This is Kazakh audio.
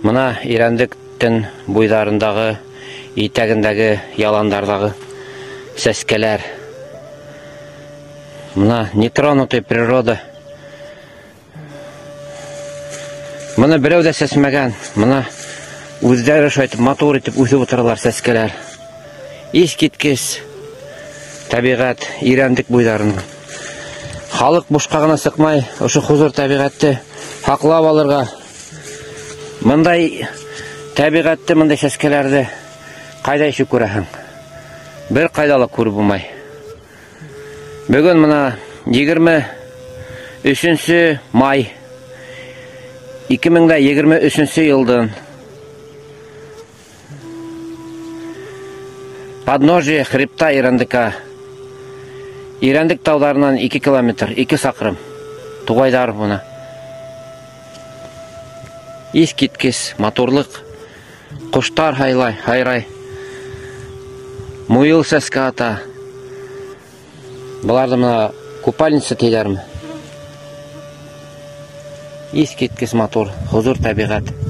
Мына Ирәндектің буйдарындағы, итәгіндегі, яландардағы сәскелер. Мына нетронутый природа. Мына біреу дә сәсмәгән. Мына үздәре шайтып, мотор итеп үсеп утыралар сәскелер. Искиткес табиғат Ирәндек буйдарының. Халық бушка гына сыкмай, ошо хузур табиғатты хаклап алырга. Мындай табиғатты, мындай сәскелерді кайда иши күрәһең? Бер кайда ла күреп булмай. Бүгін мына 23 май 2023 елдың подножие хребта Ирәндекка. Ирәндек таударынан 2 километр, 2 сақрым. Тугайдар буна. Искиткес, моторлык, куштар хайрай. Муйыл сәске ата. Бұларды мына купальница тейлерім. Искиткес мотор, хузур табиғат.